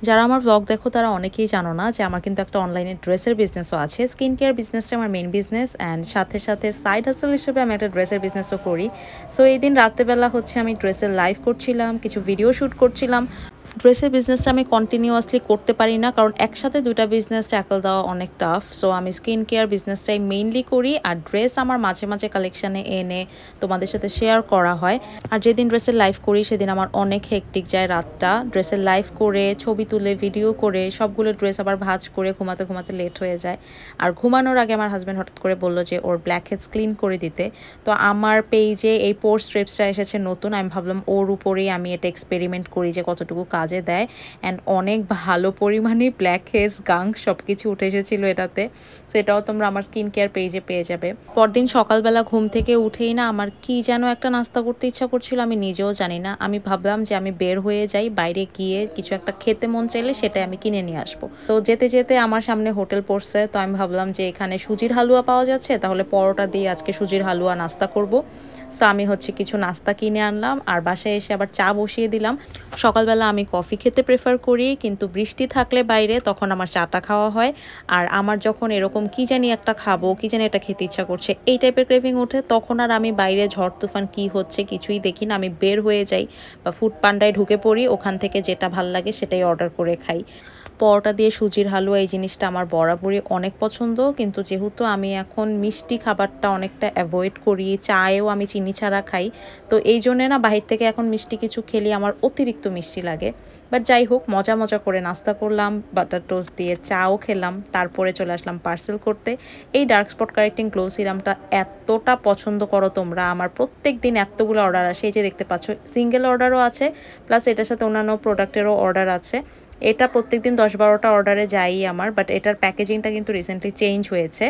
যারা আমার ব্লগ দেখো তারা অনেকেই জানো না যে আমার কিন্তু একটা অনলাইনে ড্রেসের বিজনেসও আছে। স্কিন কেয়ার বিজনেসটা আমার মেইন বিজনেস, অ্যান্ড সাথে সাথে সাইড হাসেল হিসেবে আমি একটা ড্রেসের বিজনেসও করি। সো এই দিন রাত্রেবেলা হচ্ছে আমি ড্রেসের লাইভ করছিলাম, কিছু ভিডিও শ্যুট করছিলাম। ড্রেসের বিজনেসটা আমি কন্টিনিউয়াসলি করতে পারি না, কারণ একসাথে দুইটা বিজনেস ট্যাকল দেওয়া অনেক টাফ। সো আমি স্কিন কেয়ার বিজনেসটাই মেইনলি করি, আর ড্রেস আমার মাঝে মাঝে কালেকশানে এনে তোমাদের সাথে শেয়ার করা হয়। আর যেদিন ড্রেসের লাইভ করি সেদিন আমার অনেক হেক্টিক যায় রাতটা। ড্রেসের লাইভ করে ছবি তুলে ভিডিও করে সবগুলো ড্রেস আবার ভাঁজ করে ঘুমাতে ঘুমাতে লেট হয়ে যায়। আর ঘুমানোর আগে আমার হাজব্যান্ড হঠাৎ করে বলল যে ওর ব্ল্যাক হেডস ক্লিন করে দিতে। তো আমার পেজে এই পোর স্ট্রিপসটা এসেছে নতুন, আমি ভাবলাম ওর উপরেই আমি এটা এক্সপেরিমেন্ট করি যে কতটুকু কাজে দেয়। অ্যান্ড অনেক ভালো পরিমাণে ব্ল্যাক হেডস গাং সব কিছু উঠে এসেছিলো এটাতে। সো এটাও তোমরা আমার স্কিন কেয়ার পেজে পেয়ে যাবে। পরদিন সকালবেলা ঘুম থেকে উঠেই না আমার কি যেন একটা নাস্তা করতে ইচ্ছা করছিল, আমি নিজেও জানি না। আমি ভাবলাম যে আমি বের হয়ে যাই, বাইরে গিয়ে কিছু একটা খেতে মন চাইলে সেটাই আমি কিনে নিয়ে আসবো। তো যেতে যেতে আমার সামনে হোটেল পড়ছে, তো আমি ভাবলাম যে এখানে সুজির হালুয়া পাওয়া যাচ্ছে, তাহলে পরোটা দিয়ে আজকে সুজির হালুয়া নাস্তা করব। সো আমি হচ্ছে কিছু নাস্তা কিনে আনলাম, আর বাসায় এসে আবার চা বসিয়ে দিলাম। সকালবেলা আমি কফি খেতে প্রেফার করি, কিন্তু বৃষ্টি থাকলে বাইরে তখন আমার চাটা খাওয়া হয়। আর আমার যখন এরকম কি জানি একটা খাবো, কি জানি এটা খেতে ইচ্ছা করছে, এই টাইপের ক্রেভিং ওঠে, তখন আর আমি বাইরে ঝড় তুফান কি হচ্ছে কিছুই দেখি না। আমি বের হয়ে যাই বা ফুড পান্ডায় ঢুকে পড়ি, ওখান থেকে যেটা ভাল লাগে সেটাই অর্ডার করে খাই। পরোটা দিয়ে সুজির হালুয়া এই জিনিসটা আমার বরাবরই অনেক পছন্দ, কিন্তু যেহেতু আমি এখন মিষ্টি খাবারটা অনেকটা অ্যাভয়েড করি, চায়েও আমি চিনি ছাড়া খাই, তো এই জন্যে না বাহির থেকে এখন মিষ্টি কিছু খেলে আমার অতিরিক্ত মিষ্টি লাগে। বাট যাই হোক, মজা মজা করে নাস্তা করলাম, বাটার টোস্ট দিয়ে চাও খেলাম, তারপরে চলে আসলাম পার্সেল করতে। এই ডার্ক স্পট কারেক্টিং গ্লো সিরামটা এতটা পছন্দ করো তোমরা, আমার প্রত্যেক দিন এতগুলো অর্ডার আসে। এই যে দেখতে পাচ্ছ, সিঙ্গেল অর্ডারও আছে, প্লাস এটার সাথে অন্যান্য প্রোডাক্টেরও অর্ডার আছে। এটা প্রত্যেকদিন 10-12টা অর্ডারে যাই আমার, বাট এটার প্যাকেজিংটা কিন্তু রিসেন্টলি চেঞ্জ হয়েছে।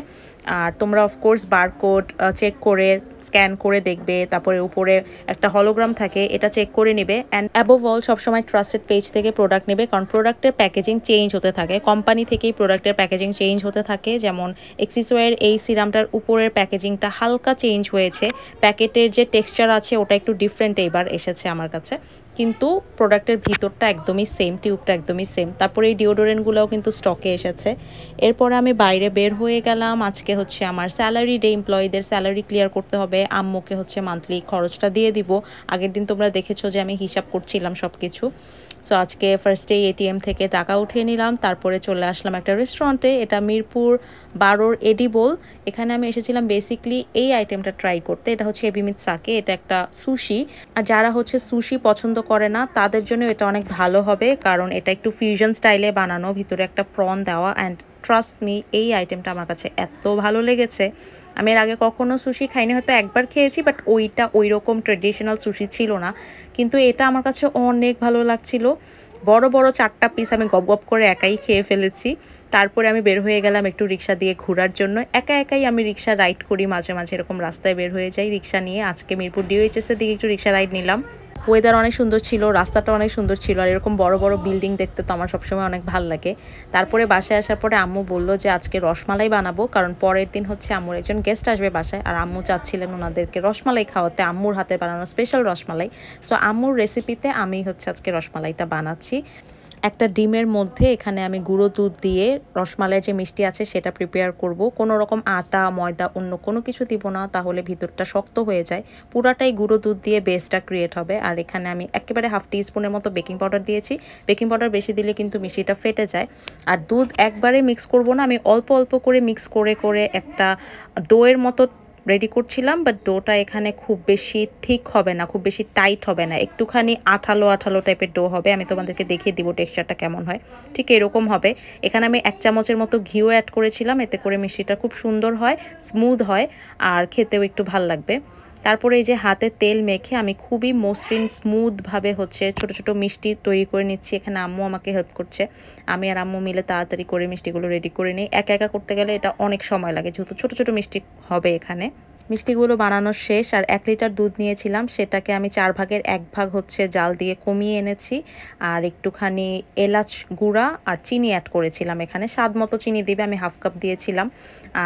আর তোমরা অফকোর্স বারকোড চেক করে স্ক্যান করে দেখবে, তারপরে উপরে একটা হলোগ্রাম থাকে, এটা চেক করে নেবে। অ্যান্ড অ্যাবোভ অল সবসময় ট্রাস্টেড পেজ থেকে প্রোডাক্ট নেবে, কারণ প্রোডাক্টের প্যাকেজিং চেঞ্জ হতে থাকে, কোম্পানি থেকেই প্রোডাক্টের প্যাকেজিং চেঞ্জ হতে থাকে। যেমন এক্সিসওয়ের এই সিরামটার উপরের প্যাকেজিংটা হালকা চেঞ্জ হয়েছে, প্যাকেটের যে টেক্সচার আছে ওটা একটু ডিফারেন্ট এইবার এসেছে আমার কাছে, কিন্তু প্রোডাক্টের ভিতরটা একদমই সেম, টিউবটা একদমই সেম। তারপরে এই ডিওডোরেন্টগুলোও কিন্তু স্টকে এসেছে। এরপরে আমি বাইরে বের হয়ে গেলাম। আজকে হচ্ছে আমার স্যালারি ডে, এমপ্লয়ীদের স্যালারি ক্লিয়ার করতে হবে, আম্মুকে হচ্ছে মান্থলি খরচটা দিয়ে দিব। আগের দিন তোমরা দেখেছো যে আমি হিসাব করছিলাম সব কিছু। সো আজকে ফার্স্টেই এটিএম থেকে টাকা উঠিয়ে নিলাম, তারপরে চলে আসলাম একটা রেস্টুরেন্টে, এটা মিরপুর 12 এডিবল। এখানে আমি এসেছিলাম বেসিকলি এই আইটেমটা ট্রাই করতে। এটা হচ্ছে এবিমিত সাকে, এটা একটা সুশি। আর যারা হচ্ছে সুশি পছন্দ করে না তাদের জন্য এটা অনেক ভালো হবে, কারণ এটা একটু ফিউশন স্টাইলে বানানো, ভিতরে একটা প্রন দেওয়া। অ্যান্ড ট্রাস্ট মি, এই আইটেমটা আমার কাছে এত ভালো লেগেছে। আমি এর আগে কখনো সুশি খাইনি, হয়তো একবার খেয়েছি, বাট ওইটা ওই রকম ট্রেডিশনাল সুশি ছিল না। কিন্তু এটা আমার কাছে অনেক ভালো লাগছিল। বড় বড় 4টা পিস আমি গপ গপ করে একাই খেয়ে ফেলেছি। তারপরে আমি বের হয়ে গেলাম একটু রিক্সা দিয়ে ঘোরার জন্য। একা একাই আমি রিক্সা রাইড করি মাঝে মাঝে, এরকম রাস্তায় বের হয়ে যাই রিক্সা নিয়ে। আজকে মিরপুর ডিওএইচএস এর দিকে একটু রিক্সা রাইড নিলাম। ওয়েদার অনেক সুন্দর ছিল, রাস্তাটা অনেক সুন্দর ছিল, আর এরকম বড় বড় বিল্ডিং দেখতে তো আমার সবসময় অনেক ভালো লাগে। তারপরে বাসায় আসার পরে আম্মু বলল যে আজকে রসমালাই বানাবো, কারণ পরের দিন হচ্ছে আম্মুর একজন গেস্ট আসবে বাসায়, আর আম্মু চাচ্ছিলেন ওনাদেরকে রসমালাই খাওয়াতে, আম্মুর হাতে বানানো স্পেশাল রসমালাই। সো আম্মুর রেসিপিতে আমি হচ্ছে আজকে রসমালাইটা বানাচ্ছি। একটা ডিমের মধ্যে এখানে আমি গুঁড়ো দুধ দিয়ে রসমালাইয়ের যে মিষ্টি আছে সেটা প্রিপেয়ার করব। কোনো রকম আটা ময়দা অন্য কোনো কিছু দিব না, তাহলে ভিতরটা শক্ত হয়ে যায়। পুরাটাই গুঁড়ো দুধ দিয়ে বেসটা ক্রিয়েট হবে। আর এখানে আমি একেবারে হাফ টিস্পুনের মতো বেকিং পাউডার দিয়েছি। বেকিং পাউডার বেশি দিলে কিন্তু মিষ্টিটা ফেটে যায়। আর দুধ একবারে মিক্স করব না, আমি অল্প অল্প করে মিক্স করে করে একটা ডোয়ের মতো রেডি করছিলাম। বাট ডোটা এখানে খুব বেশি থিক হবে না, খুব বেশি টাইট হবে না, একটুখানি আঠালো আঠালো টাইপের ডো হবে। আমি তোমাদেরকে দেখিয়ে দিব টেক্সচারটা কেমন হয়, ঠিক এরকম হবে। এখানে আমি 1 চামচের মতো ঘিও অ্যাড করেছিলাম, এতে করে মিষ্টিটা খুব সুন্দর হয়, স্মুথ হয়, আর খেতেও একটু ভাল লাগবে। তারপরে এই যে হাতে তেল মেখে আমি খুবই মসৃণ স্মুথভাবে হচ্ছে ছোট ছোট মিষ্টি তৈরি করে নিচ্ছি। এখানে আম্মু আমাকে হেল্প করছে, আমি আর আম্মু মিলে তাড়াতাড়ি করে মিষ্টিগুলো রেডি করে নিই। একা একা করতে গেলে এটা অনেক সময় লাগে, যেহেতু ছোট ছোট মিষ্টি হবে এখানে। মিষ্টিগুলো বানানো শেষ আর 1 লিটার দুধ নিয়েছিলাম, সেটাকে আমি 4 ভাগের 1 ভাগ হচ্ছে জাল দিয়ে কমিয়ে এনেছি। আর একটুখানি এলাচ গুঁড়া আর চিনি অ্যাড করেছিলাম এখানে, স্বাদ মতো চিনি দিবে, আমি হাফ কাপ দিয়েছিলাম।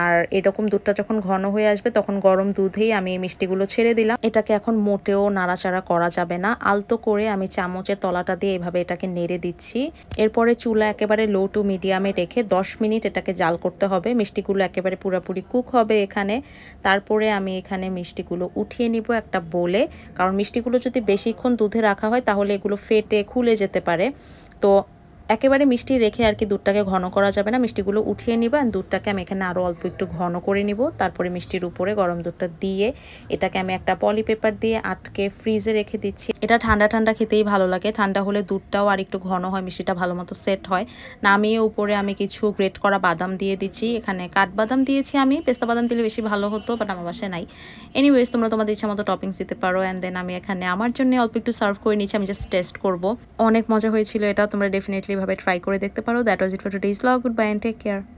আর এরকম দুধটা যখন ঘন হয়ে আসবে তখন গরম দুধেই আমি এই মিষ্টিগুলো ছেড়ে দিলাম। এটাকে এখন মোটেও নাড়াচাড়া করা যাবে না, আলতো করে আমি চামচের তলাটা দিয়ে এভাবে এটাকে নেড়ে দিচ্ছি। এরপরে চুলা একেবারে লো টু মিডিয়ামে রেখে 10 মিনিট এটাকে জাল করতে হবে। মিষ্টিগুলো একেবারে পুরোপুরি কুক হবে এখানে। তারপরে আমি এখানে মিষ্টিগুলো উঠিয়ে নিব একটা বোলে, কারণ মিষ্টিগুলো যদি বেশিক্ষণ দুধে রাখা হয় তাহলে এগুলো ফেটে খুলে যেতে পারে। তো একেবারে মিষ্টি রেখে আর কি দুধটাকে ঘন করা যাবে না, মিষ্টিগুলো উঠিয়ে নিব। আর দুধটাকে আমি এখানে আরও অল্প একটু ঘন করে নিব। তারপরে মিষ্টির উপরে গরম দুধটা দিয়ে এটাকে আমি একটা পলি পেপার দিয়ে আটকে ফ্রিজে রেখে দিচ্ছি। এটা ঠান্ডা ঠান্ডা খেতেই ভালো লাগে, ঠান্ডা হলে দুধটাও আর একটু ঘন হয়, মিষ্টিটা ভালো মতো সেট হয়। নামিয়ে উপরে আমি কিছু গ্রেট করা বাদাম দিয়ে দিচ্ছি, এখানে কাঠবাদাম দিয়েছি আমি, পেস্তা বাদাম দিলে বেশি ভালো হতো, বাট আমার বাসায় নাই। এনিওয়েজ তোমরা তোমাদের ইচ্ছা মতো টপিংস দিতে পারো। অ্যান্ড দেন আমি এখানে আমার জন্য অল্প একটু সার্ভ করে নিচ্ছি, আমি জাস্ট টেস্ট করব। অনেক মজা হয়েছিল এটা, তোমরা ডেফিনেটলি ভাবে ট্রাই করে দেখতে পারো। That was it for today's blog. Goodbye and take care.